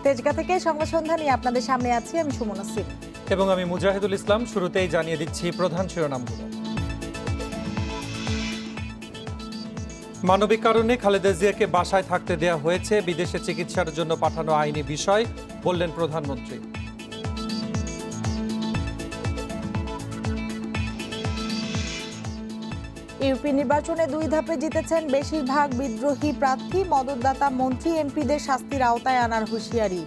তেজগাঁ থেকে সংবাদ সন্ধ্যা নিয়ে আপনাদের সামনে আছি আমি সুমনা সিং এবং আমি মুজাহিদুল ইসলাম। শুরুতেই জানিয়ে দিচ্ছি প্রধান শিরোনামগুলো। মানবিক কারণে খালেদা জিয়াকে বাসায় থাকতে দেয়া হয়েছে, বিদেশে চিকিৎসার জন্য পাঠানো আইনি বিষয়, বললেন প্রধানমন্ত্রী। ইউপি নির্বাচনে 2 ধাপে জিতেছেন বেশিরভাগ বিদ্রোহী প্রার্থী, মদতদাতা মন্ত্রী এমপিদের শাস্তির আওতায় আনার হুঁশিয়ারি।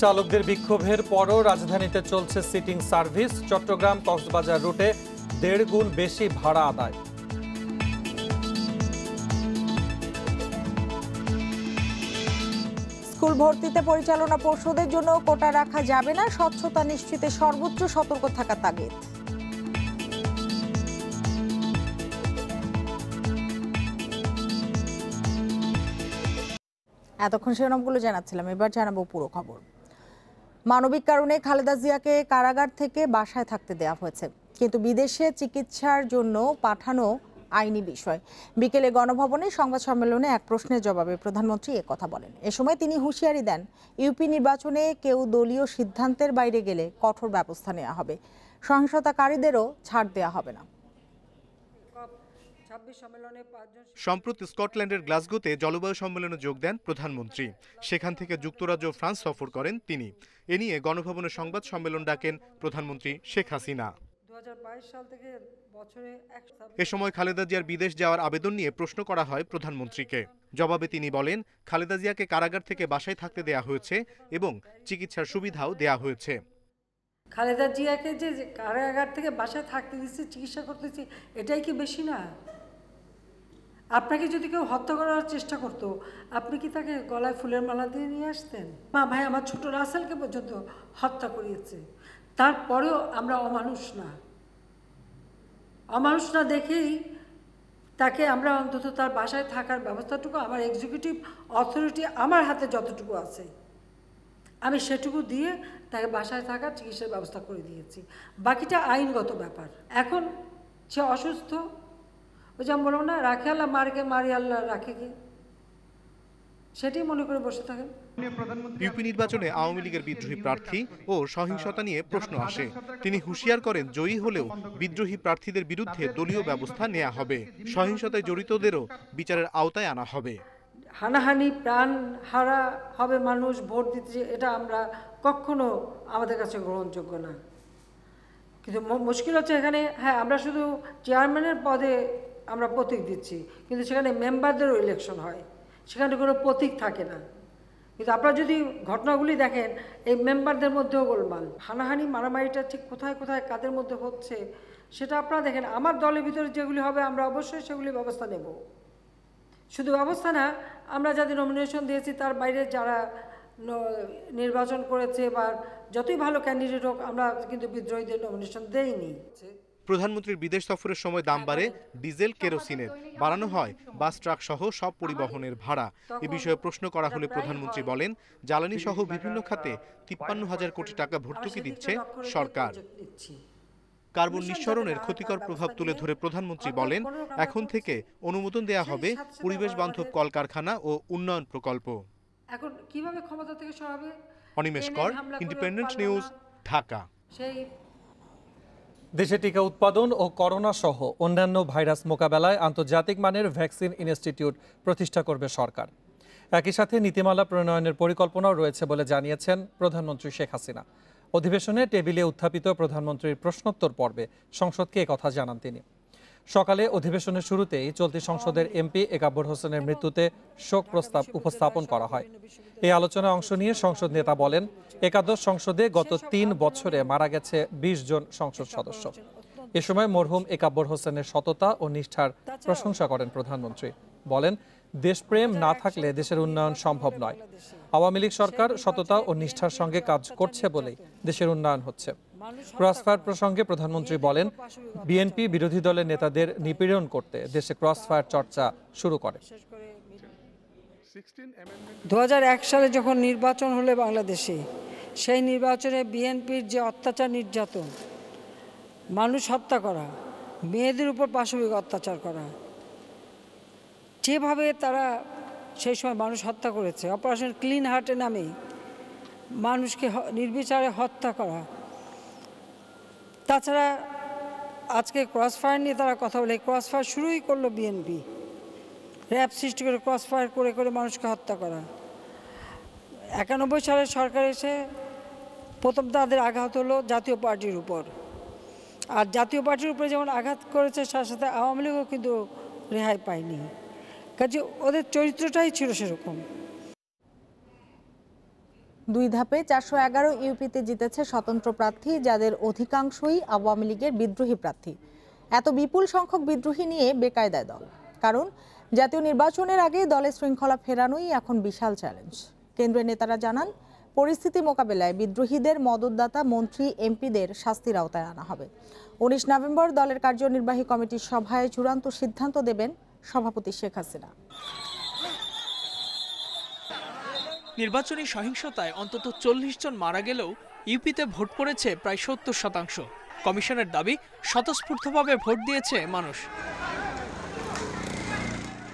চালকদের বিক্ষোভের পরও রাজধানীতে চলছে সিটিং সার্ভিস, চট্টগ্রাম কক্সবাজার রুটে 1.5 গুণ বেশি ভাড়া আদায়। স্কুল ভর্তিতে পরিচালনা পর্ষদের জন্য কোটা রাখা যাবে না, স্বচ্ছতা নিশ্চিতে সর্বোচ্চ সতর্ক থাকা তাগিদ। এতক্ষণ শিরোনামগুলো জানাচ্ছিলাম, এবার জানাবো পুরো খবর। মানবিক কারণে খালেদা জিয়াকে কারাগার থেকে বাসায় থাকতে দেওয়া হয়েছে, কিন্তু বিদেশে চিকিৎসার জন্য পাঠানো আইনি বিষয়। বিকেলে গণভবনে সংবাদ সম্মেলনে এক প্রশ্নের জবাবে প্রধানমন্ত্রী কথা বলেন। এ সময় তিনি হুঁশিয়ারি দেন, ইউপি নির্বাচনে কেউ দলীয় সিদ্ধান্তের বাইরে গেলে কঠোর ব্যবস্থা নেওয়া হবে, সহিংসতাকারীদেরও ছাড় দেওয়া হবে না। সম্প্রতি স্কটল্যান্ডের গ্লাসগোতে জলবায়ু সম্মেলনে যোগ দেন প্রধানমন্ত্রী। সেখান থেকে যুক্তরাজ্য ও ফ্রান্স সফর করেন তিনি। এ নিয়ে গণভবনে সংবাদ সম্মেলন ডাকেন প্রধানমন্ত্রী শেখ হাসিনা। এ সময় খালেদা জিয়ার বিদেশ যাওয়ার আবেদন নিয়ে প্রশ্ন করা হয় প্রধানমন্ত্রীকে। জবাবে তিনি বলেন, খালেদা জিয়াকে কারাগার থেকে বাসায় থাকতে দেয়া হয়েছে এবং চিকিৎসার সুবিধাও দেয়া হয়েছে। খালেদা জিয়াকে যে কারাগার থেকে বাসায় থাকতে দিচ্ছে, চিকিৎসা করতেছি, এটাই কি বেশি না? আপনাকে যদি কেউ হত্যা করার চেষ্টা করতো, আপনি কি তাকে গলায় ফুলের মালা দিয়ে নিয়ে আসতেন? মা ভাই আমার ছোট রাসেলকে পর্যন্ত হত্যা করিয়েছে, তারপরেও আমরা অমানুষ না দেখেই তাকে আমরা অন্তত তার বাসায় থাকার ব্যবস্থাটুকু, আমার এক্সিকিউটিভ অথরিটি আমার হাতে যতটুকু আছে আমি সেটুকু দিয়ে তাকে বাসায় থাকার চিকিৎসার ব্যবস্থা করে দিয়েছি। বাকিটা আইনগত ব্যাপার। এখন সে অসুস্থ, ওই যেমন বলবো না, রাখে আল্লাহ মারকে, মারি আল্লাহ রাখে কে, সেটাই মনে করে বসে থাকেন। ইউপি নির্বাচনে আওয়ামী লীগের বিদ্রোহী প্রার্থী ও সহিংসতা নিয়ে প্রশ্ন আসে। তিনি হুঁশিয়ার করেন, জয়ী হলেও বিদ্রোহী প্রার্থীদের বিরুদ্ধে দলীয় ব্যবস্থা নেওয়া হবে, সহিংসতায় জড়িতদেরও বিচারের আওতায় আনা হবে। হানাহানি, প্রাণ হারা হবে মানুষ ভোট দিতে, এটা আমরা কখনো আমাদের কাছে গ্রহণযোগ্য না। কিন্তু মুশকিল হচ্ছে এখানে, হ্যাঁ আমরা শুধু চেয়ারম্যানের পদে আমরা প্রতীক দিচ্ছি, কিন্তু সেখানে মেম্বারদেরও ইলেকশন হয়, সেখানে কোনো প্রতীক থাকে না। কিন্তু আপনারা যদি ঘটনাগুলি দেখেন, এই মেম্বারদের মধ্যেও গোলমাল, হানাহানি, মারামারিটা ঠিক কোথায় কোথায় কাদের মধ্যে হচ্ছে সেটা আপনারা দেখেন। আমার দলের ভিতরে যেগুলি হবে আমরা অবশ্যই সেগুলি ব্যবস্থা নেব। শুধু ব্যবস্থা না, আমরা যাদের নমিনেশন দিয়েছি তার বাইরে যারা নির্বাচন করেছে বা যতই ভালো ক্যান্ডিডেট হোক, আমরা কিন্তু বিদ্রোহীদের নমিনেশন দেইনি। প্রধানমন্ত্রীর বিদেশ সফরের সময় দাম বাড়ে ডিজেল, কেরোসিনের, বাড়ানো হয় বাস, ট্রাক সহ সব পরিবহনের ভাড়া। এ বিষয়ে প্রশ্ন করা হলে প্রধানমন্ত্রী বলেন, জ্বালানি সহ বিভিন্ন খাতে 53,000 কোটি টাকা ভর্তুকি দিচ্ছে সরকার। কার্বন নিঃসরণের ক্ষতিকর প্রভাব তুলে ধরে প্রধানমন্ত্রী বলেন, এখন থেকে অনুমোদন দেয়া হবে পরিবেশ বান্ধব কলকারখানা ও উন্নয়ন প্রকল্প। এখন কিভাবে ক্ষমতা থেকে সরাবে? অনিমেষ কর, ইন্ডিপেন্ডেন্ট নিউজ, ঢাকা। দেশে টিকা উৎপাদন ও করোনা সহ অন্যান্য ভাইরাস মোকাবেলায় আন্তর্জাতিক মানের ভ্যাকসিন ইনস্টিটিউট প্রতিষ্ঠা করবে সরকার। একই সাথে নীতিমালা প্রণয়নের পরিকল্পনাও রয়েছে বলে জানিয়েছেন প্রধানমন্ত্রী শেখ হাসিনা। অধিবেশনে টেবিলে উত্থাপিত প্রধানমন্ত্রীর প্রশ্নোত্তর পর্বে সংসদকে একথা জানান তিনি। সকালে অধিবেশনের শুরুতেই চলতি সংসদের এমপি একাব্বর হোসেনের মৃত্যুতে শোক প্রস্তাব উপস্থাপন করা হয়। এই আলোচনায় অংশ নিয়ে সংসদ নেতা বলেন, একাদশ সংসদে গত 3 বছরে মারা গেছে 20 জন সংসদ সদস্য। এ সময় মরহুম একাব্বর হোসেনের সততা ও নিষ্ঠার প্রশংসা করেন প্রধানমন্ত্রী। বলেন, দেশপ্রেম না থাকলে দেশের উন্নয়ন সম্ভব নয়। আওয়ামী লীগ সরকার সততা ও নিষ্ঠার সঙ্গে কাজ করছে বলেই দেশের উন্নয়ন হচ্ছে। ক্রসফায়ার প্রসঙ্গে প্রধানমন্ত্রী বলেন, বিএনপি বিরোধী দলের নেতাদের নিপীড়ন করতে দেশে ক্রসফায়ার চর্চা শুরু করে। 2001 সালে যখন নির্বাচন হলে বাংলাদেশে, সেই নির্বাচনে বিএনপির যে অত্যাচার, নির্যাতন, মানুষ হত্যা করা, মেয়েদের উপর পাশবিক অত্যাচার করা, যেভাবে তারা সেই সময় মানুষ হত্যা করেছে, অপারেশন ক্লিন হার্টের নামেই মানুষকে নির্বিচারে হত্যা করা। তাছাড়া আজকে ক্রসফায়ার নিয়ে তারা কথা বলে, ক্রসফায়ার শুরুই করলো বিএনপি, র্যাব সৃষ্টি করে ক্রসফায়ার করে করে মানুষকে হত্যা করা। 91 সালে সরকার এসে প্রথম তাদের আঘাত হলো জাতীয় পার্টির উপর, আর জাতীয় পার্টির উপরে যেমন আঘাত করেছে সাথে সাথে আওয়ামী লীগও কিন্তু রেহাই পায়নি, কাজে ওদের চরিত্রটাই ছিল সেরকম। 2 ধাপে 411 ইউপিতে জিতেছে স্বতন্ত্র প্রার্থী, যাদের অধিকাংশই আওয়ামী লীগের বিদ্রোহী প্রার্থী। এত বিপুল সংখ্যক বিদ্রোহী নিয়ে বেকায়দায় দল, কারণ জাতীয় নির্বাচনের আগে দলে শৃঙ্খলা ফেরানোই এখন বিশাল চ্যালেঞ্জ। কেন্দ্রের নেতারা জানান, পরিস্থিতি মোকাবেলায় বিদ্রোহীদের মদতদাতা মন্ত্রী এমপিদের শাস্তির আওতায় আনা হবে। 19 নভেম্বর দলের কার্যনির্বাহী কমিটির সভায় চূড়ান্ত সিদ্ধান্ত দেবেন সভাপতি শেখ হাসিনা। নির্বাচনী সহিংসতায় অন্তত 40 জন মারা গেলেও ইউপিতে ভোট পড়েছে প্রায় 70%। কমিশনের দাবি, স্বতঃস্ফূর্তভাবে ভোট দিয়েছে মানুষ।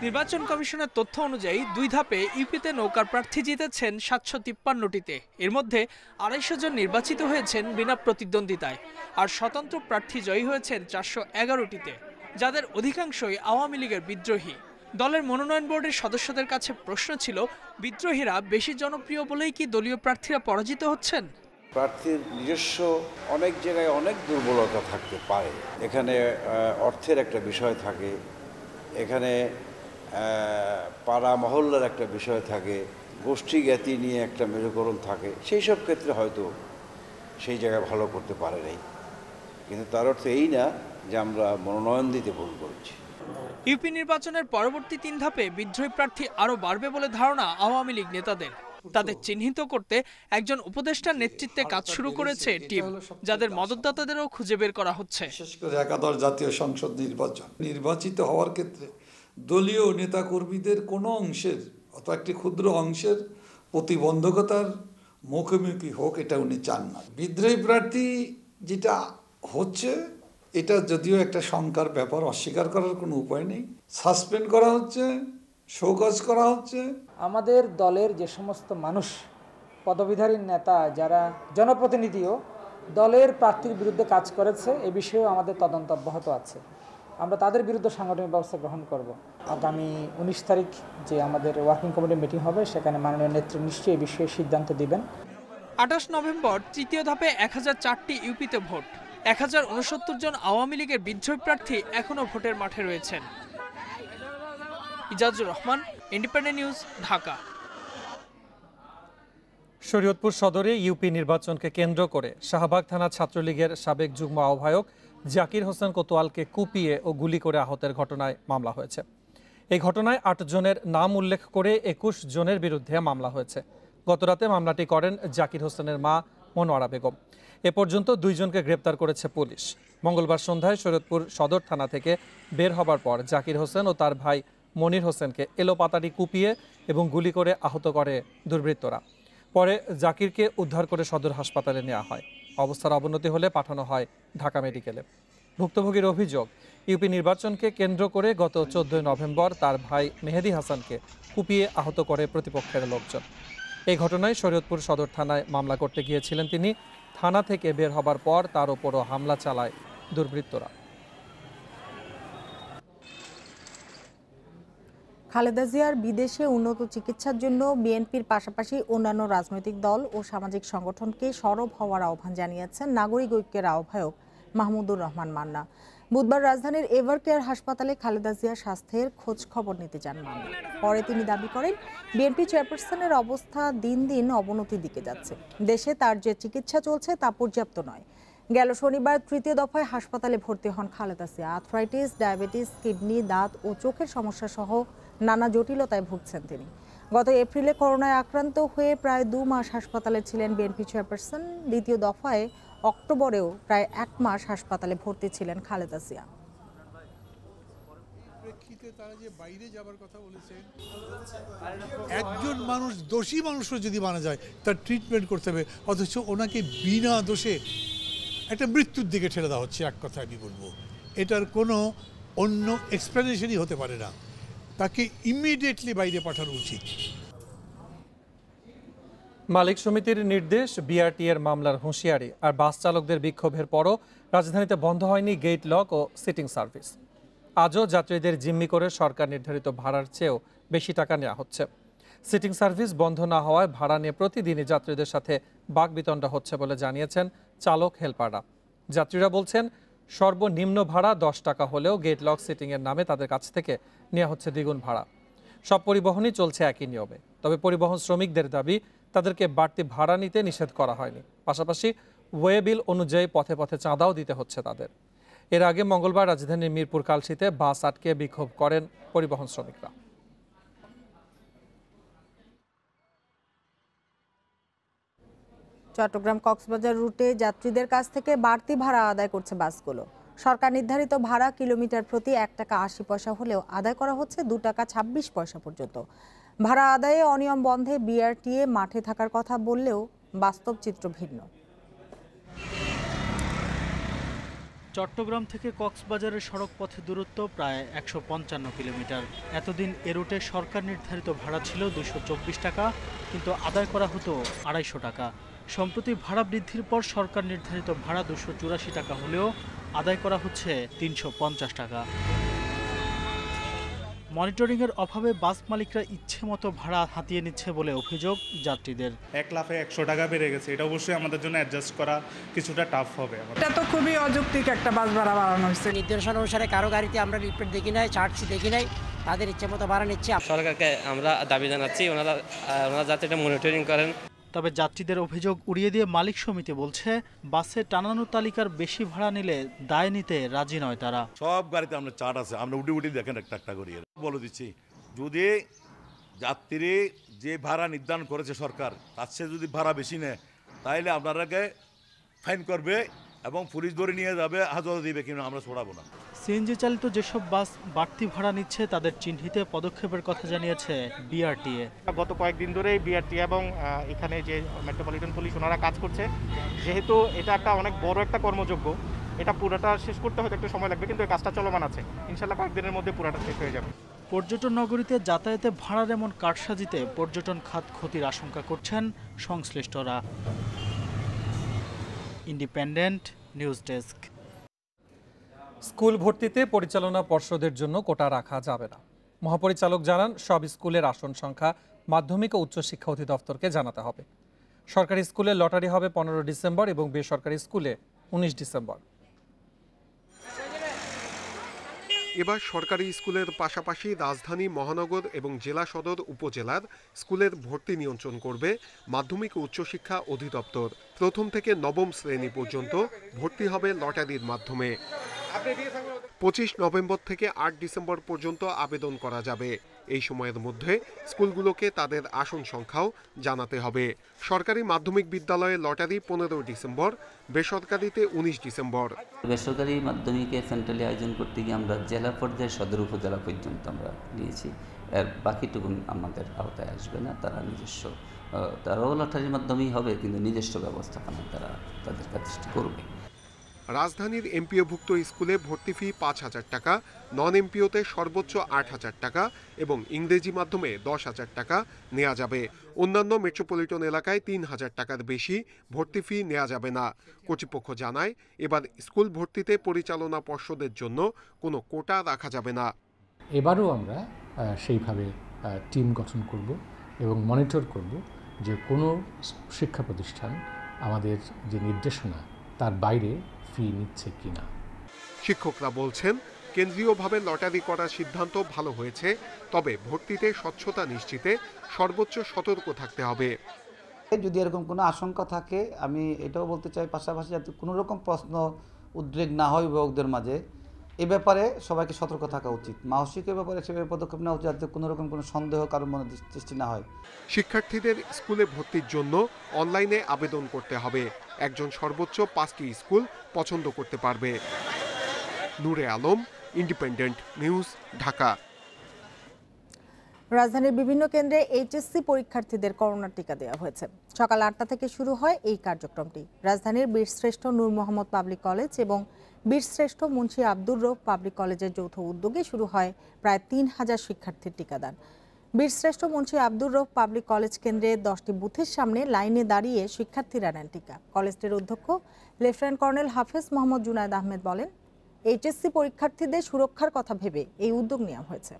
নির্বাচন কমিশনের তথ্য অনুযায়ী 2 ধাপে ইউপিতে নৌকার প্রার্থী জিতেছেন 753টিতে। এর মধ্যে 250 জন নির্বাচিত হয়েছেন বিনা প্রতিদ্বন্দ্বিতায়, আর স্বতন্ত্র প্রার্থী জয়ী হয়েছেন 411টিতে, যাদের অধিকাংশই আওয়ামী লীগের বিদ্রোহী। দলের মনোনয়ন বোর্ডের সদস্যদের কাছে প্রশ্ন ছিল, বিদ্রোহীরা বেশি জনপ্রিয় বলেই কি দলীয় প্রার্থীরা পরাজিত হচ্ছেন? প্রার্থীর নিজস্ব অনেক জায়গায় অনেক দুর্বলতা থাকতে পারে। এখানে অর্থের একটা বিষয় থাকে, এখানে পাড়া মহল্লার একটা বিষয় থাকে, গোষ্ঠী জ্ঞাতি নিয়ে একটা মেরুকরণ থাকে। সেই সব ক্ষেত্রে হয়তো সেই জায়গায় ভালো করতে পারে নাই, কিন্তু তার অর্থ এই না যে আমরা মনোনয়ন দিতে ভুল করেছি। ইউপি নির্বাচনের পরবর্তী 3 ধাপে বিদ্রোহী প্রার্থী আরও বাড়বে বলে ধারণা আওয়ামী লীগ নেতাদের। তাদের চিহ্নিত করতে একজন উপদেষ্টার নেতৃত্বে কাজ শুরু করেছে টিম, যাদের মদতদাতাদেরও খুঁজে বের করা হচ্ছে। বিশেষ করে একাদশ জাতীয় সংসদ নির্বাচিত হওয়ার ক্ষেত্রে দলীয় নেতাকর্মীদের কোনো অংশের অথবা একটি ক্ষুদ্র অংশের প্রতিবন্ধকতার মুখোমুখি হোক, এটা উনি চান না। বিদ্রোহী প্রার্থী যেটা হচ্ছে, এটা যদিও একটা শঙ্কার ব্যাপার, অস্বীকার করার কোনো উপায় নেই। সাসপেন্ড করা হচ্ছে, শোকজ করা হচ্ছে। আমাদের দলের যে সমস্ত মানুষ, পদবিধারী নেতা যারা জনপ্রতিনিধিও দলের প্রার্থীর বিরুদ্ধে কাজ করেছে, এ বিষয়েও আমাদের তদন্ত অব্যাহত আছে। আমরা তাদের বিরুদ্ধে সাংগঠনিক ব্যবস্থা গ্রহণ করব। আগামী 19 তারিখ যে আমাদের ওয়ার্কিং কমিটির মিটিং হবে, সেখানে মাননীয় নেত্রী নিশ্চয়ই এই বিষয়ে সিদ্ধান্ত দিবেন। 28 নভেম্বর তৃতীয় ধাপে 1004টি ইউপিতে ভোট। 1069 জন আওয়ামী লীগের বিদ্রোহী প্রার্থী এখনও ভোটের মাঠে রয়েছেন। Ijazur Rahman, independent News, Dhaka. শরীয়তপুর সদরে ইউপি নির্বাচনকে কেন্দ্র করে শাহবাগ থানা ছাত্রলীগের সাবেক যুগ্ম আহ্বায়ক জাকির হোসেন কোতোয়ালকে কুপিয়ে ও গুলি করে আহতের ঘটনায় মামলা হয়েছে। এই ঘটনায় 8 জনের নাম উল্লেখ করে 21 জনের বিরুদ্ধে মামলা হয়েছে। গতরাতে মামলাটি করেন জাকির হোসেনের মা মনোয়ারা বেগম। এ পর্যন্ত 2 জনকে গ্রেপ্তার করেছে পুলিশ। মঙ্গলবার সন্ধ্যায় শরীয়তপুর সদর থানা থেকে বের হবার পর জাকির হোসেন ও তার ভাই মনির হোসেনকে এলোপাতাড়ি কুপিয়ে এবং গুলি করে আহত করে দুর্বৃত্তরা। পরে জাকিরকে উদ্ধার করে সদর হাসপাতালে নেওয়া হয়। অবস্থার অবনতি হলে পাঠানো হয় ঢাকা মেডিকেলে। ভুক্তভোগীর অভিযোগ, ইউপি নির্বাচনকে কেন্দ্র করে গত 14 নভেম্বর তার ভাই মেহেদি হাসানকে কুপিয়ে আহত করে প্রতিপক্ষের লোকজন। এই ঘটনায় শরীয়তপুর সদর থানায় মামলা করতে গিয়েছিলেন তিনি। থানা থেকে বের হবার পর তার ওপরও হামলা চালায় দুর্বৃত্তরা। খালেদা জিয়ার বিদেশে উন্নত চিকিৎসার জন্য বিএনপির পাশাপাশি অন্যান্য রাজনৈতিক দল ও সামাজিক সংগঠনকে সরব হওয়ার আহ্বান জানিয়েছেন নাগরিক ঐক্যের আহ্বায়ক মাহমুদুর রহমান মান্না। বুধবার রাজধানীর এভার কেয়ার হাসপাতালে খালেদা জিয়ার স্বাস্থ্যের খোঁজ খবর নিতে যান মান্না। পরে তিনি দাবি করেন, বিএনপি চেয়ারপারসনের অবস্থা দিন দিন অবনতির দিকে যাচ্ছে। দেশে তার যে চিকিৎসা চলছে তা পর্যাপ্ত নয়। গেল শনিবার 3য় দফায় হাসপাতালে ভর্তি হন Khaleda Zia. Arthritis, diabetes, kidney, দাঁত ও চোখের সমস্যা সহ নানা জটিলতায় ভুগছেন তিনি। গত এপ্রিলে করোনায় আক্রান্ত হয়ে প্রায় 2 মাস হাসপাতালে ছিলেন বিএনপি চেয়ারপারসন। 2য় দফায় অক্টোবরেও প্রায় 1 মাস হাসপাতালে ভর্তি ছিলেন খালেদা জিয়া। তারা যে বাইরে যাবার কথা বলেছেন, একজন মানুষ, দোষী মানুষও যদি মারা যায় তার ট্রিটমেন্ট করতে হবে, অথচ ওনাকে বিনা দোষে একটা মৃত্যুর দিকে ঠেলে দেওয়া হচ্ছে। এক কথা আমি বলবো, এটার কোনো অন্য এক্সপ্লেনেশনই হতে পারে না। তাকে ইমিডিয়েটলি বাইরে পাঠানো উচিত। মালিক সমিতির নির্দেশ, বিআরটি এর মামলার হুঁশিয়ারি আর বাস চালকদের বিক্ষোভের পরও রাজধানীতে বন্ধ হয়নি গেট লক ও সিটিং সার্ভিস। আজও যাত্রীদের জিম্মি করে সরকার নির্ধারিত ভাড়ার চেয়েও বেশি টাকা নেওয়া হচ্ছে। সিটিং সার্ভিস বন্ধ না হওয়ায় ভাড়া নিয়ে প্রতিদিনই যাত্রীদের সাথে বাকবিতণ্ডা হচ্ছে বলে জানিয়েছেন চালক হেলপাররা। যাত্রীরা বলছেন, সর্বনিম্ন ভাড়া 10 টাকা হলেও গেট লক সিটিংয়ের নামে তাদের কাছ থেকে নেওয়া হচ্ছে দ্বিগুণ ভাড়া। সব পরিবহনই চলছে একই নিয়মে। তবে পরিবহন শ্রমিকদের দাবি, তাদেরকে বাড়তি ভাড়া নিতে নিষেধ করা হয়নি। পাশাপাশি ওয়ে বিল অনুযায়ী পথে পথে চাঁদাও দিতে হচ্ছে তাদের। এর আগে মঙ্গলবার রাজধানীর মিরপুর কালশীতে বাস আটকে বিক্ষোভ করেন পরিবহন শ্রমিকরা। চট্টগ্রাম কক্সবাজার রুটে যাত্রীদের কাছ থেকে বাড়তি ভাড়া আদায় করছে বাসগুলো। সরকার নির্ধারিত ভাড়া কিলোমিটার প্রতি 1 টাকা 80 পয়সা হলেও আদায় করা হচ্ছে 2 টাকা 26 পয়সা পর্যন্ত। ভাড়া আদায়ে অনিয়ম বন্ধে বিআরটিএ মাঠে থাকার কথা বললেও বাস্তব চিত্র ভিন্ন। চট্টগ্রাম থেকে কক্সবাজারের সড়ক পথে দূরত্ব প্রায় 155 কিলোমিটার। এতদিন এ রুটে সরকার নির্ধারিত ভাড়া ছিল 224 টাকা, কিন্তু আদায় করা হতো 250 টাকা। সম্প্রতি ভাড়া বৃদ্ধির পর সরকার নির্ধারিত ভাড়া 284 টাকা হলেও আদায় করা হচ্ছে 350 টাকা। মনিটরিংয়ের অভাবে বাস মালিকরা ইচ্ছে মতো ভাড়া হাতিয়ে নিচ্ছে বলে অভিযোগ যাত্রীদের। 1 লাফে 100 টাকা বেড়ে গেছে, এটা অবশ্যই আমাদের জন্য অ্যাডজাস্ট করা কিছুটা টাফ হবে। এটা তো খুবই অযৌক্তিক একটা বাস ভাড়া বাড়ানো হয়েছে। নির্দেশনা অনুসারে কারো গাড়িতে আমরা রিপোর্ট দেখি নাই, চার্জশিট দেখি নাই, তাদের ইচ্ছে মতো ভাড়া নিচ্ছে। সরকারকে আমরা দাবি জানাচ্ছি ওনারা যাতে এটা মনিটরিং করেন। তবে যাত্রীদের অভিযোগ উড়িয়ে দিয়ে মালিক সমিতি বলছে, বাসে টানানো তালিকার বেশি ভাড়া নিলে দায় নিতে রাজি নয় তারা। সব গাড়িতে আমরা চার্ট আছে, আমরা উঠে দেখেন একটা করি বলে দিচ্ছি, যদি যাত্রী যে ভাড়া নির্ধারণ করেছে সরকার তার চেয়ে যদি ভাড়া বেশি নেয় তাহলে আপনারাকে ফাইন করবে এবং পুলিশ ধরে নিয়ে যাবে, হাজতে দিবে, কিন্তু আমরা ছড়াবো না। সিএনজি চালিত যেসব বাস বাড়তি ভাড়া নিচ্ছে তাদের চিহ্নিতে পদক্ষেপের কথা জানিয়েছে বিআরটিএ। গত কয়েকদিন ধরেই বিআরটিএ এবং এখানে যে মেট্রোপলিটন পুলিশ ওনারা কাজ করছে। যেহেতু এটা একটা অনেক বড় একটা কর্মযোগ্য, এটা পুরোটা শেষ করতে হয়তো একটু সময় লাগবে, কিন্তু এই কাজটা চলমান আছে। ইনশাল্লাহ কয়েকদিনের মধ্যে পুরোটা শেষ হয়ে যাবে। পর্যটন নগরীতে যাতায়াতে ভাড়ার এমন কারসাজিতে পর্যটন খাত ক্ষতির আশঙ্কা করছেন সংশ্লিষ্টরা। Independent news desk. স্কুল ভর্তিতে পরিচালনা পর্ষদের জন্য কোটা রাখা যাবে না। মহাপরিচালক জানান, সব স্কুলের আসন সংখ্যা মাধ্যমিক ও উচ্চশিক্ষা অধিদপ্তরকে জানাতে হবে। সরকারি স্কুলে লটারি হবে 15 ডিসেম্বর এবং বেসরকারি স্কুলে 19 ডিসেম্বর। এবার সরকারি স্কুলের পাশাপাশি রাজধানী, মহানগর এবং জেলা সদর উপজেলার স্কুলের ভর্তি নিয়ন্ত্রণ করবে মাধ্যমিক ও উচ্চশিক্ষা অধিদপ্তর। প্রথম থেকে নবম শ্রেণী পর্যন্ত ভর্তি হবে লটারির মাধ্যমে। 25 নভেম্বর থেকে 8 ডিসেম্বর পর্যন্ত আবেদন করা যাবে। এই সময়ের মধ্যে স্কুলগুলোকে তাদের আসন সংখ্যাও জানাতে হবে। সরকারি মাধ্যমিক বিদ্যালয়ে লটারি 15 ডিসেম্বর, বেসরকারিতে 19 ডিসেম্বর। বেসরকারি মাধ্যমিকে সেন্ট্রালি আয়োজন করতে গিয়ে আমরা জেলা পর্যায়ে সদর উপজেলা পর্যন্ত আমরা নিয়েছি। এর বাকিটুকুন আমাদের আওতায় আসবে না। তারাও লটারির মাধ্যমেই হবে, কিন্তু নিজস্ব ব্যবস্থাপনা তারা তাদের কাজটি করবে। রাজধানীর এমপিওভুক্ত স্কুলে ভর্তি ফি 5,000 টাকা, নন এমপিওতে সর্বোচ্চ 8,000 টাকা এবং ইংরেজি মাধ্যমে 10,000 টাকা নেওয়া যাবে। অন্যান্য মেট্রোপলিটন এলাকায় 3,000 টাকার বেশি ভর্তি ফি নেওয়া যাবে না। কর্তৃপক্ষ জানায়, এবার স্কুল ভর্তিতে পরিচালনা পর্ষদের জন্য কোনো কোটা রাখা যাবে না। এবারও আমরা সেইভাবে টিম গঠন করব এবং মনিটর করব যে কোনো শিক্ষা প্রতিষ্ঠান আমাদের যে নির্দেশনা তার বাইরে ফি নিচ্ছে কিনা। শিক্ষকরা বলছেন, কেন্দ্রীয়ভাবে লটারি করার সিদ্ধান্ত ভালো হয়েছে, তবে ভর্তিতে স্বচ্ছতা নিশ্চিতে সর্বোচ্চ সতর্ক থাকতে হবে। যদি এরকম কোনো আশঙ্কা থাকে, আমি এটাও বলতে চাই পাশাপাশি যাতে কোনো রকম প্রশ্ন উদ্রেক না হয় অভিভাবকদের মাঝে, এ ব্যাপারে সবাইকে সতর্ক থাকা উচিত। মানসিকের ব্যাপারে সেভাবে পদক্ষেপ নেওয়া উচিত যাতে কোনো রকম কোনো সন্দেহ কারোর মনে সৃষ্টি না হয়। শিক্ষার্থীদের স্কুলে ভর্তির জন্য অনলাইনে আবেদন করতে হবে। একজন সর্বোচ্চ 5টি স্কুল পছন্দ করতে পারবে। নূরে আলম, ইন্ডিপেন্ডেন্ট নিউজ, ঢাকা। রাজধানীর বিভিন্ন কেন্দ্রে এইচএসসি পরীক্ষার্থীদের করোনা টিকা দেওয়া হয়েছে। সকাল 8টা থেকে শুরু হয় এই কার্যক্রমটি। রাজধানীর বীরশ্রেষ্ঠ নূর মোহাম্মদ পাবলিক কলেজ এবং বীরশ্রেষ্ঠ মুন্সি আব্দুর রউফ পাবলিক কলেজের যৌথ উদ্যোগে শুরু হয় প্রায় ৩,০০০ শিক্ষার্থীর টিকাদান। বীরশ্রেষ্ঠ মুন্সি আব্দুর রউফ পাবলিক কলেজ কেন্দ্রে 10টি বুথের সামনে লাইনে দাঁড়িয়ে শিক্ষার্থীরা নেন টিকা। কলেজটির অধ্যক্ষ লেফটেন্যান্ট কর্নেল হাফেজ মোহাম্মদ জুনায়েদ আহমেদ বলেন, এইচএসসি পরীক্ষার্থীদের সুরক্ষার কথা ভেবে এই উদ্যোগ নেওয়া হয়েছে।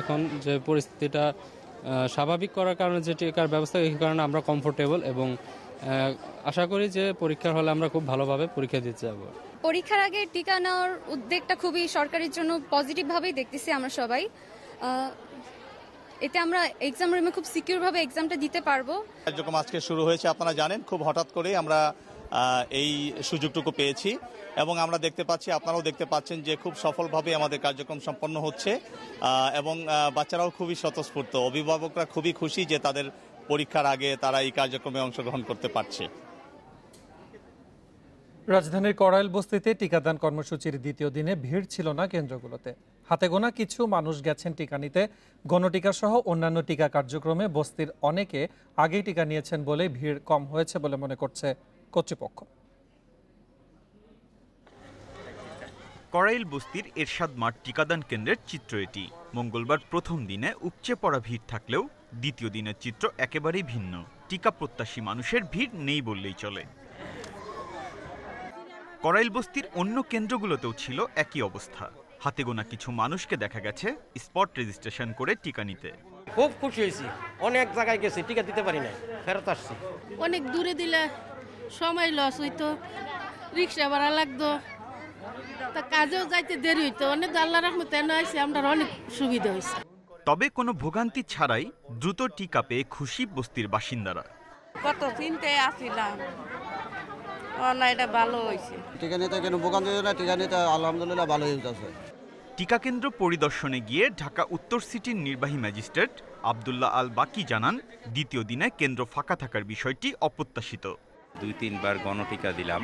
এখন যে পরিস্থিতিটা স্বাভাবিক করার কারণে যে টিকার ব্যবস্থা, এই কারণে আমরা কমফোর্টেবল এবং আশা করি যে পরীক্ষার হলে আমরা খুব ভালোভাবে পরীক্ষা দিতে যাব। পরীক্ষার আগে টিকা নেওয়ার উদ্যোগটা খুবই সরকারের জন্য পজিটিভভাবেই দেখতেছি আমরা সবাই। এতে আমরা এক্সাম রুমে খুব সিকিউরভাবে এক্সামটা দিতে পারবো। কার্যক্রম আজকে শুরু হয়েছে, আপনারা জানেন খুব হঠাৎ করেই আমরা এই সুযোগটুকু পেয়েছি এবং আমরা দেখতে পাচ্ছি, আপনারাও দেখতে পাচ্ছেন যে খুব সফলভাবে আমাদের কার্যক্রম সম্পন্ন হচ্ছে এবং বাচ্চারাও খুবই স্বতঃস্ফূর্ত, অভিভাবকরা খুবই খুশি যে তাদের পরীক্ষার আগে তারা এই কার্যক্রমে অংশগ্রহণ করতে পারছে। রাজধানীর কড়াইল বস্তিতে টিকাদান কর্মসূচির দ্বিতীয় দিনে ভিড় ছিল না কেন্দ্রগুলোতে। হাতে গোনা কিছু মানুষ গেছেন টিকা নিতে। গণটিকা সহ অন্যান্য টিকা কার্যক্রমে বস্তির অনেকে আগেই টিকা নিয়েছেন বলে ভিড় কম হয়েছে বলে মনে করছে কর্তৃপক্ষ। কড়াইল বস্তির এরশাদ মাঠ টিকাদান কেন্দ্রের চিত্র এটি। মঙ্গলবার প্রথম দিনে উপচে পড়া ভিড় থাকলেও দ্বিতীয় দিনের চিত্র একেবারেই ভিন্ন। টিকা প্রত্যাশী মানুষের ভিড় নেই বললেই চলে। কড়াইল বস্তির অন্য কেন্দ্রগুলোতেও ছিল একই অবস্থা। হাতে গোনা কিছু মানুষকে দেখা গেছে স্পট রেজিস্ট্রেশন করে টিকা নিতে। খুব খুশি হয়েছি, অনেক জায়গায় গেছি, টিকা দিতে পারি না, ফেরত আসছি। অনেক দূরে দিলে সময় লস হইতো, রিক্সা ভাড়া লাগতো, তা কাজেও যাইতে দেরি হইতো। অনেক আল্লাহ রহমতে আইসি, আমরা অনেক সুবিধা হয়েছে। তবে কোনো ভোগান্তি ছাড়াই দ্রুত টিকা পেয়ে খুশি বস্তির বাসিন্দারা। কত চিন্তায় আসছিলাম, না এটা ভালো হয়েছে। টিকা নিতে কোনো ভোগান্তি না, টিকা নিতে আলহামদুলিল্লাহ ভালো হয়েছে। টিকা কেন্দ্র পরিদর্শনে গিয়ে ঢাকা উত্তর সিটির নির্বাহী ম্যাজিস্ট্রেট আব্দুল্লাহ আল বাকি জানান, দ্বিতীয় দিনে কেন্দ্র ফাঁকা থাকার বিষয়টি অপ্রত্যাশিত। 2-3 বার গণটিকা দিলাম,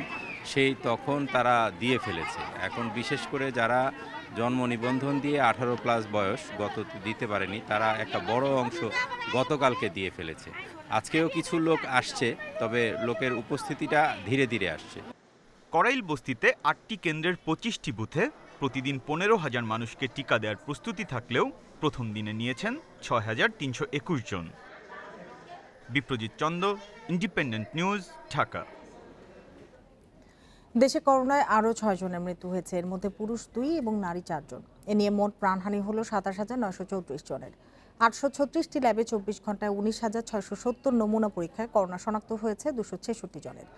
সেই তখন তারা দিয়ে ফেলেছে। এখন বিশেষ করে যারা জন্ম নিবন্ধন দিয়ে 18+ বয়স গত দিতে পারেনি, তারা একটা বড় অংশ গতকালকে দিয়ে ফেলেছে। আজকেও কিছু লোক আসছে, তবে লোকের উপস্থিতিটা ধীরে ধীরে আসছে। কড়াইল বস্তিতে 8টি কেন্দ্রের 25টি বুথে প্রতিদিন 15,000 মানুষকে টিকা দেওয়ার প্রস্তুতি থাকলেও প্রথম দিনে নিয়েছেন 6,321 জন। Biprajit Chanda, Independent News, Dhaka. দেশে করোনায় আরও 6 জনের মৃত্যু হয়েছে, এর মধ্যে পুরুষ 2 এবং নারী 4 জন। এ নিয়ে মোট প্রাণহানি হল 27,934 জনের। 836টি ল্যাবে 24 ঘন্টায় 19,670 নমুনা পরীক্ষায় করোনা শনাক্ত হয়েছে 266 জনের।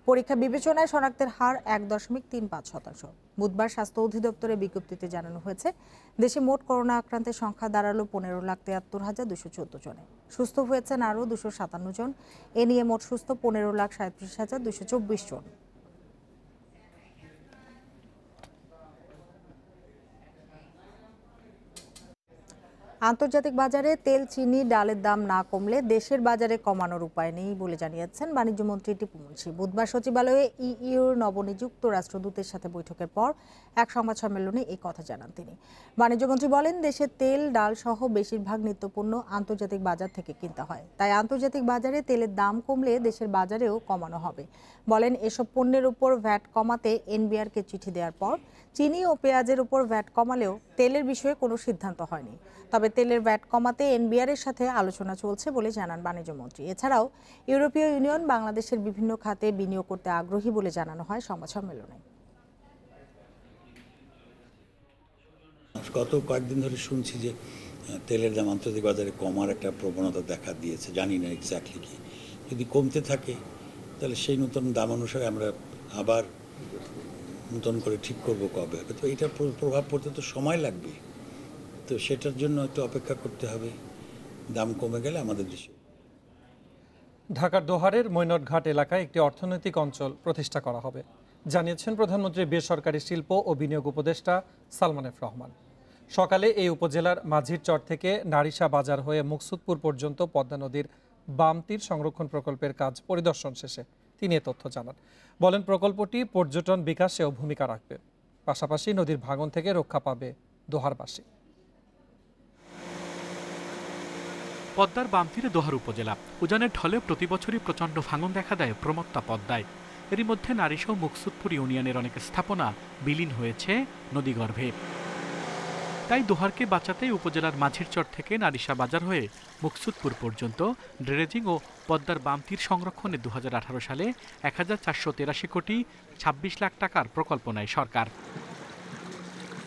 পরীক্ষা বিবেচনায় শনাক্তের হার 1.35%। বুধবার স্বাস্থ্য অধিদপ্তরের বিজ্ঞপ্তিতে জানানো হয়েছে, দেশে মোট করোনা আক্রান্তের সংখ্যা দাঁড়ালো 15,73,214 জনে। সুস্থ হয়েছেন আরও 257 জন। এ নিয়ে মোট সুস্থ 15,37,224 জন। আন্তর্জাতিক বাজারে তেল, চিনি, ডালের দাম না কমলে দেশের বাজারে কমানোর উপায় নেই বলে জানিয়েছেন বাণিজ্যমন্ত্রী টিপু মুন্সি। বুধবার সচিবালয়ে ইইউর নবনিযুক্ত রাষ্ট্রদূতের সাথে বৈঠকের পর এক সংবাদ সম্মেলনে এই কথা জানান তিনি। বাণিজ্যমন্ত্রী বলেন, দেশে তেল, ডাল সহ বেশিরভাগ নিত্যপণ্য আন্তর্জাতিক বাজার থেকে কিনতে হয়। তাই আন্তর্জাতিক বাজারে তেলের দাম কমলে দেশের বাজারেও কমানো হবে। বলেন, এসব পণ্যের উপর ভ্যাট কমাতে এনবিআরকে চিঠি দেওয়ার পর চিনি ও পেঁয়াজের উপর ভ্যাট কমালেও তেলের বিষয়ে কোনো সিদ্ধান্ত হয়নি। তবে তেলের ভ্যাট কমাতে এনবিআর এর সাথে আলোচনা চলছে বলে জানান বাণিজ্যমন্ত্রী। এছাড়াও ইউরোপীয় ইউনিয়ন বাংলাদেশের বিভিন্ন খাতে বিনিয়োগ করতে আগ্রহী বলে জানানো হয় সংবাদ সম্মেলনে। গত কয়েকদিন ধরে শুনছি যে তেলের দাম আন্তর্জাতিক বাজারে কমার একটা প্রবণতা দেখা দিয়েছে, জানি না এক্স্যাক্টলি কি। যদি কমতে থাকে তাহলে সেই নতুন দাম অনুসারে আমরা আবার নতুন করে ঠিক করব কবে। তো এটার প্রভাব পড়তে তো সময় লাগবে, তো সেটার জন্য একটু অপেক্ষা করতে হবে। দাম কমে গেলে আমাদের দেশে। ঢাকার দোহারের মৈনটঘাট এলাকায় একটি অর্থনৈতিক অঞ্চল প্রতিষ্ঠা করা হবে, জানিয়েছেন প্রধানমন্ত্রীর বেসরকারি শিল্প ও বিনিয়োগ উপদেষ্টা সালমান এফ রহমান। সকালে এই উপজেলার মাঝির চর থেকে নারিশা বাজার হয়ে মুকসুদপুর পর্যন্ত পদ্মা নদীর বাম তীর সংরক্ষণ প্রকল্পের কাজ পরিদর্শন শেষে তিনি এ তথ্য জানান। বলেন, প্রকল্পটি পর্যটন বিকাশেও ভূমিকা রাখবে, পাশাপাশি নদীর ভাঙন থেকে রক্ষা পাবে দোহারবাসী। পদ্মার বাম তীরে দোহার উপজেলা। উজানের ঢলে প্রতি বছরই প্রচণ্ড ভাঙন দেখা দেয় প্রমত্তা পদ্মায়। এরই মধ্যে নারিশা ও মুকসুদপুর ইউনিয়নের অনেক স্থাপনা বিলীন হয়েছে নদীগর্ভে। তাই দোহারকে বাঁচাতে উপজেলার মাঝিরচর থেকে নারিশা বাজার হয়ে মুকসুদপুর পর্যন্ত ড্রেজিং ও পদ্মার বাম তীর সংরক্ষণে 2018 সালে 1483 কোটি 26 লাখ টাকার প্রকল্প নেয় সরকার।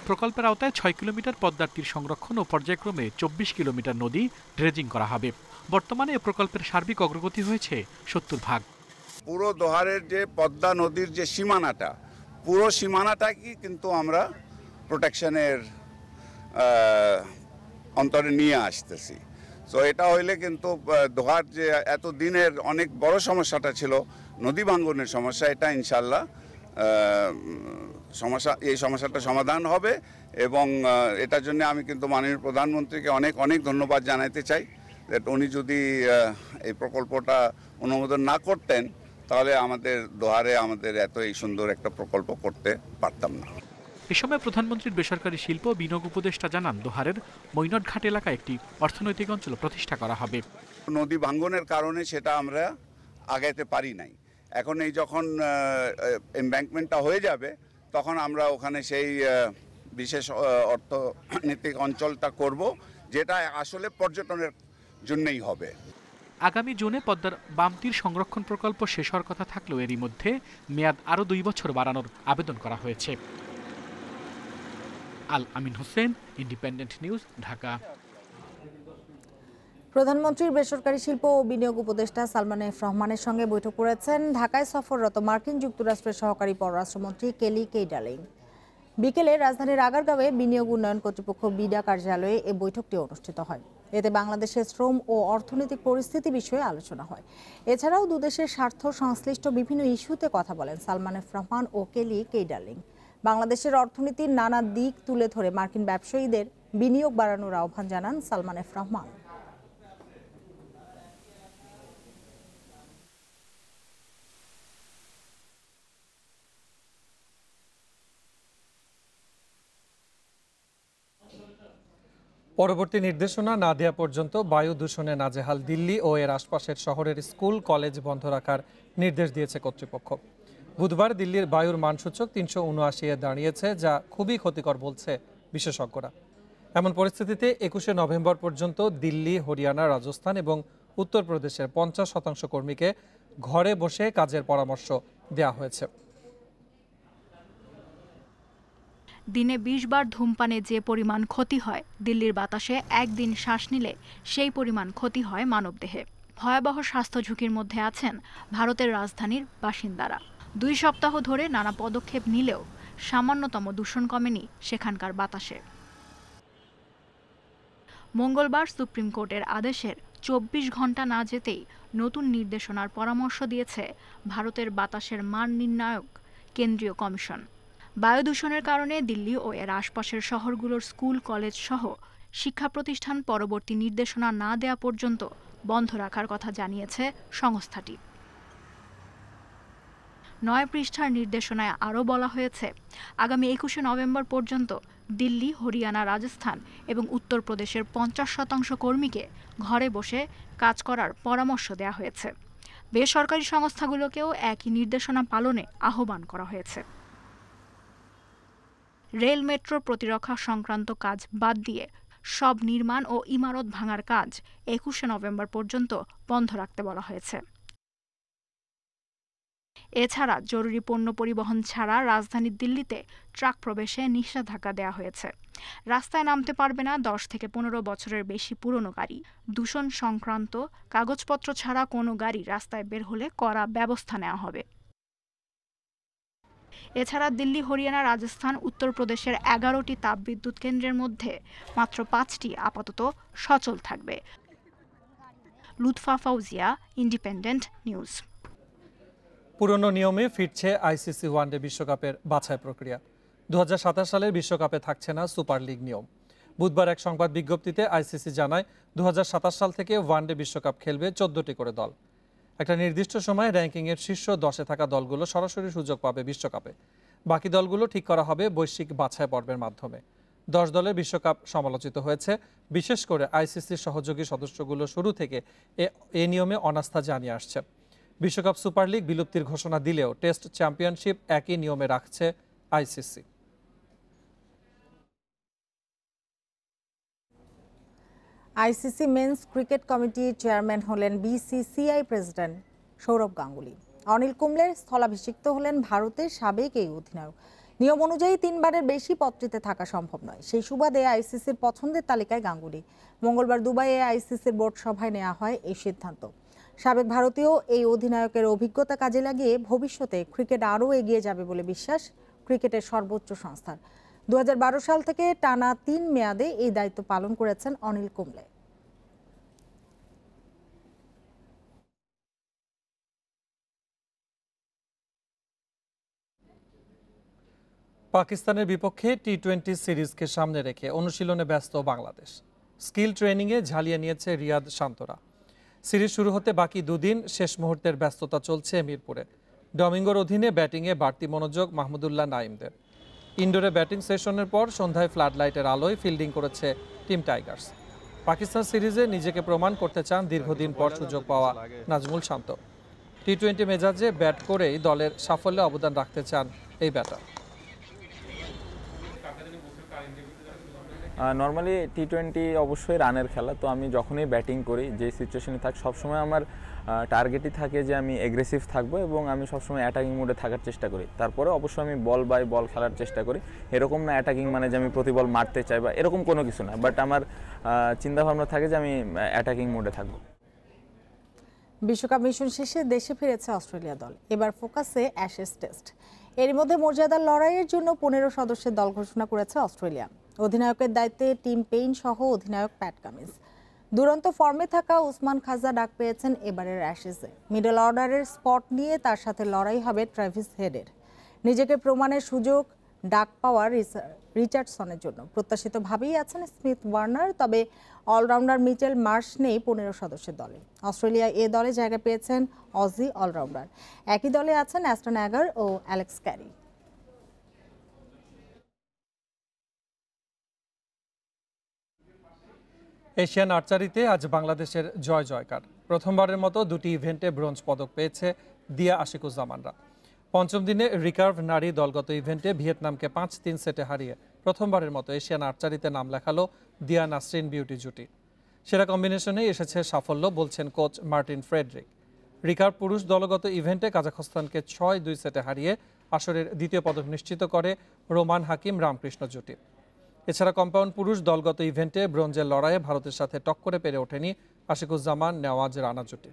প্রকল্পের আওতায় 6 কিলোমিটার পদ্মার তীর সংরক্ষণ ও পর্যায়ক্রমে 24 কিলোমিটার নদী ড্রেজিং করা হবে। বর্তমানে এ প্রকল্পের সার্বিক অগ্রগতি হয়েছে 70%। পুরো দোহারের যে পদ্মা নদীর যে সীমানাটা, পুরো সীমানাটাকে কিন্তু আমরা প্রোটেকশনের অন্তরে নিয়ে আসতেছি। তো এটা হইলে কিন্তু দোহার যে এত দিনের অনেক বড় সমস্যাটা ছিল নদী ভাঙ্গনের সমস্যা, এটা ইনশাল্লাহ এই সমস্যাটা সমাধান হবে। এবং এটার জন্য আমি কিন্তু মাননীয় প্রধানমন্ত্রীকে অনেক অনেক ধন্যবাদ জানাতে চাই। উনি যদি এই প্রকল্পটা অনুমোদন না করতেন তাহলে আমাদের দোহারে এত এই সুন্দর একটা প্রকল্প করতে পারতাম না। এ সময় প্রধানমন্ত্রীর বেসরকারি শিল্প ও বিনিয়োগ উপদেষ্টা জানান, দোহারের মৈনটঘাট এলাকায় একটি অর্থনৈতিক অঞ্চল প্রতিষ্ঠা করা হবে। নদী ভাঙ্গনের কারণে সেটা আমরা আগাইতে পারি নাই। এখন এই যখন এমব্যাঙ্কমেন্টটা হয়ে যাবে তখন আমরা ওখানে সেই বিশেষ অর্থনৈতিক অঞ্চলটা করব, যেটা আসলে পর্যটনের জন্যই হবে। আগামী জুনে পদ্মার বাম তীর সংরক্ষণ প্রকল্প শেষ হওয়ার কথা থাকলেও এরই মধ্যে মেয়াদ আরও 2 বছর বাড়ানোর আবেদন করা হয়েছে। আল আমিন হোসেন, ইন্ডিপেন্ডেন্ট নিউজ, ঢাকা। প্রধানমন্ত্রীর বেসরকারি শিল্প ও বিনিয়োগ উপদেষ্টা সালমান এফ রহমানের সঙ্গে বৈঠক করেছেন ঢাকায় সফররত মার্কিন যুক্তরাষ্ট্রের সহকারী পররাষ্ট্রমন্ত্রী কেলি কেইডালিং। বিকেলে রাজধানীর আগারগাঁওয়ে বিনিয়োগ উন্নয়ন কর্তৃপক্ষ বিডা কার্যালয়ে এই বৈঠকটি অনুষ্ঠিত হয়। এতে বাংলাদেশের শ্রম ও অর্থনৈতিক পরিস্থিতি বিষয়ে আলোচনা হয়। এছাড়াও দুদেশের স্বার্থ সংশ্লিষ্ট বিভিন্ন ইস্যুতে কথা বলেন সালমান এফ রহমান ও কেলি কেইডালিং। বাংলাদেশের অর্থনীতির নানা দিক তুলে ধরে মার্কিন ব্যবসায়ীদের বিনিয়োগ বাড়ানোর আহ্বান জানান সালমান এফ রহমান। পরবর্তী নির্দেশনা না দেওয়া পর্যন্ত বায়ু দূষণে নাজেহাল দিল্লি ও এর আশপাশের শহরের স্কুল কলেজ বন্ধ রাখার নির্দেশ দিয়েছে কর্তৃপক্ষ। বুধবার দিল্লির বায়ুর মানসূচক 379-এ দাঁড়িয়েছে, যা খুবই ক্ষতিকর বলছে বিশেষজ্ঞরা। এমন পরিস্থিতিতে 21শে নভেম্বর পর্যন্ত দিল্লি, হরিয়ানা, রাজস্থান এবং উত্তরপ্রদেশের 50% কর্মীকে ঘরে বসে কাজের পরামর্শ দেওয়া হয়েছে। দিনে 20 বার ধূমপানে যে পরিমাণ ক্ষতি হয়, দিল্লির বাতাসে একদিন শ্বাস নিলে সেই পরিমাণ ক্ষতি হয় মানবদেহে। ভয়াবহ স্বাস্থ্য ঝুঁকির মধ্যে আছেন ভারতের রাজধানীর বাসিন্দারা। 2 সপ্তাহ ধরে নানা পদক্ষেপ নিলেও সামান্যতম দূষণ কমেনি সেখানকার বাতাসে। মঙ্গলবার সুপ্রিম কোর্টের আদেশের 24 ঘন্টা না যেতেই নতুন নির্দেশনার পরামর্শ দিয়েছে ভারতের বাতাসের মান নির্ণায়ক কেন্দ্রীয় কমিশন। বায়ু দূষণের কারণে দিল্লি ও এর আশপাশের শহরগুলোর স্কুল, কলেজ সহ শিক্ষা প্রতিষ্ঠান পরবর্তী নির্দেশনা না দেওয়া পর্যন্ত বন্ধ রাখার কথা জানিয়েছে সংস্থাটি। 9 পৃষ্ঠার নির্দেশনায় আরও বলা হয়েছে, আগামী 21শে নভেম্বর পর্যন্ত দিল্লি, হরিয়ানা, রাজস্থান এবং উত্তরপ্রদেশের 50% কর্মীকে ঘরে বসে কাজ করার পরামর্শ দেওয়া হয়েছে। বেসরকারি সংস্থাগুলোকেও একই নির্দেশনা পালনে আহ্বান করা হয়েছে। রেল, মেট্রো প্রতিরক্ষা সংক্রান্ত কাজ বাদ দিয়ে সব নির্মাণ ও ইমারত ভাঙার কাজ 21শে নভেম্বর পর্যন্ত বন্ধ রাখতে বলা হয়েছে। এছাড়া জরুরি পণ্য পরিবহন ছাড়া রাজধানী দিল্লিতে ট্রাক প্রবেশে নিষেধাজ্ঞা দেওয়া হয়েছে। রাস্তায় নামতে পারবে না 10 থেকে 15 বছরের বেশি পুরনো গাড়ি। দূষণ সংক্রান্ত কাগজপত্র ছাড়া কোনো গাড়ি রাস্তায় বের হলে কড়া ব্যবস্থা নেওয়া হবে। এছাড়া দিল্লি, হরিয়ানা, রাজস্থান, উত্তরপ্রদেশের 11টি তাপবিদ্যুৎ কেন্দ্রের মধ্যে মাত্র 5টি আপাতত সচল থাকবে। Lutfa Fauzia, independent news. পুরনো নিয়মে ফিরছে আইসিসি ওয়ানডে বিশ্বকাপের বাছাই প্রক্রিয়া। 2027 সালের বিশ্বকাপে থাকছে না সুপার লিগ নিয়ম। বুধবার এক সংবাদ বিজ্ঞপ্তিতে আইসিসি জানায় 2027 সাল থেকে ওয়ানডে বিশ্বকাপ খেলবে 14টি করে দল। একটা নির্দিষ্ট সময়ে র্যাঙ্কিংয়ের শীর্ষ 10-এ থাকা দলগুলো সরাসরি সুযোগ পাবে বিশ্বকাপে। বাকি দলগুলো ঠিক করা হবে বৈশ্বিক বাছাই পর্বের মাধ্যমে। 10 দলের বিশ্বকাপ সমালোচিত হয়েছে, বিশেষ করে আইসিসির সহযোগী সদস্যগুলো শুরু থেকে এই নিয়মে অনাস্থা জানিয়ে আসছে। বিশ্বকাপ সুপার লিগ বিলুপ্তির ঘোষণা দিলেও টেস্ট চ্যাম্পিয়নশিপ একই নিয়মে রাখছে আইসিসি। আইসিসি মেন্স ক্রিকেট কমিটির চেয়ারম্যান হলেন বিসিসিআই প্রেসিডেন্ট সৌরভ গাঙ্গুলি। অনিল কুম্বলের স্থলাভিষিক্ত হলেন ভারতের সাবেক এই অধিনায়ক। নিয়ম অনুযায়ী 3 বারের বেশি পদটিতে থাকা সম্ভব নয়। সেই সুবাদে আইসিসির পছন্দের তালিকায় গাঙ্গুলি। মঙ্গলবার দুবাইয়ে আইসিসির বোর্ড সভায় নেওয়া হয় এই সিদ্ধান্ত। সাবেক ভারতীয় এই অধিনায়কের অভিজ্ঞতা কাজে লাগিয়ে ভবিষ্যতে ক্রিকেট আরও এগিয়ে যাবে বলে বিশ্বাস ক্রিকেটের সর্বোচ্চ সংস্থার। 2012 সাল থেকে টানা 3 মেয়াদে এই দায়িত্ব পালন করেছেন অনিল কুম্বলে। পাকিস্তানের বিপক্ষে টি-20 সিরিজকে সামনে রেখে অনুশীলনে ব্যস্ত বাংলাদেশ। স্কিল ট্রেনিংয়ে ঝালিয়ে নিয়েছে রিয়াদ শান্তরা। সিরিজ শুরু হতে বাকি 2 দিন, শেষ মুহূর্তের ব্যস্ততা চলছে মিরপুরে। ডমিঙ্গোর অধীনে ব্যাটিংয়ে বাড়তি মনোযোগ মাহমুদুল্লাহ নাইমদের। ইনডোরে ব্যাটিং সেশনের পর সন্ধ্যায় ফ্লাড লাইটের আলোয় ফিল্ডিং করেছে টিম টাইগার্স। পাকিস্তান সিরিজে নিজেকে প্রমাণ করতে চান দীর্ঘদিন পর সুযোগ পাওয়া নাজমুল শান্ত। টি-20 মেজাজে ব্যাট করেই দলের সাফল্যে অবদান রাখতে চান এই ব্যাটার। নর্মালি টি-20 অবশ্যই রানের খেলা, তো আমি যখনই ব্যাটিং করি, যে সিচুয়েশনে থাক, সবসময় আমার টার্গেটই থাকে যে আমি এগ্রেসিভ থাকবো এবং আমি সবসময় অ্যাটাকিং মোডে থাকার চেষ্টা করি। তারপরে অবশ্যই আমি বল বাই বল খেলার চেষ্টা করি। এরকম না অ্যাটাকিং মানে যে আমি প্রতি বল মারতে চাই বা এরকম কোনো কিছু না, বাট আমার চিন্তাভাবনা থাকে যে আমি অ্যাটাকিং মোডে থাকবো। বিশ্বকাপ মিশন শেষে দেশে ফিরেছে অস্ট্রেলিয়া দল। এবার ফোকাসে অ্যাশেজ টেস্ট। এর মধ্যে মর্যাদার লড়াইয়ের জন্য 15 সদস্যের দল ঘোষণা করেছে অস্ট্রেলিয়া। অধিনায়কের দায়িত্বে টিম পেইন সহ অধিনায়ক প্যাট কামিন্স। দুরন্ত ফর্মে থাকা উসমান খাজা ডাক পেয়েছেন এবারের অ্যাশেজে। মিডল অর্ডারের স্পট নিয়ে তার সাথে লড়াই হবে ট্রেভিস হেডের। নিজেকে প্রমাণের সুযোগ ডাক পাওয়ার রিচার্ডসনের জন্য প্রত্যাশিতভাবেই আছেন স্মিথ ওয়ার্নার। তবে অলরাউন্ডার মিচেল মার্শ নেই 15 সদস্যের দলে। অস্ট্রেলিয়া এ দলে জায়গা পেয়েছেন অজি অলরাউন্ডার। একই দলে আছেন অ্যাস্টন অ্যাগার ও অ্যালেক্স ক্যারি। এশিয়ান আর্চারিতে আজ বাংলাদেশের জয় জয়কার। প্রথমবারের মতো 2টি ইভেন্টে ব্রোঞ্জ পদক পেয়েছে দিয়া আশিকুজ্জামানরা। পঞ্চম দিনে রিকার্ভ নারী দলগত ইভেন্টে ভিয়েতনামকে 5-3 সেটে হারিয়ে প্রথমবারের মতো এশিয়ান আর্চারিতে নাম লেখালো দিয়া নাসরিন বিউটি জুটি। সেরা কম্বিনেশনে এসেছে সাফল্য, বলছেন কোচ মার্টিন ফ্রেডরিক। রিকার্ভ পুরুষ দলগত ইভেন্টে কাজাখস্তানকে 6-2 সেটে হারিয়ে আসরের দ্বিতীয় পদক নিশ্চিত করে রোমান হাকিম রামকৃষ্ণ জুটি। এছাড়া কম্পাউন্ড পুরুষ দলগত ইভেন্টে ব্রোঞ্জের লড়াইয়ে ভারতের সাথে টক্করে পেরে ওঠেনি আশিকুজ্জামান নেওয়াজ রানা জুটি।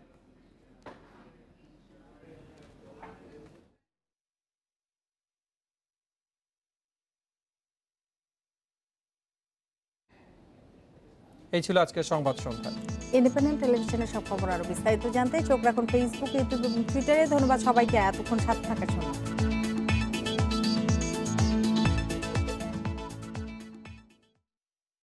এই ছিল আজকের সংবাদ সন্ধ্যা। ইন্ডিপেন্ডেন্ট টেলিভিশনের সব খবর আরো বিস্তারিত জানতে চোখ রাখুন ফেসবুক, ইউটিউব এবং টুইটারে। ধন্যবাদ সবাইকে এতক্ষণ সাথে থাকার জন্য।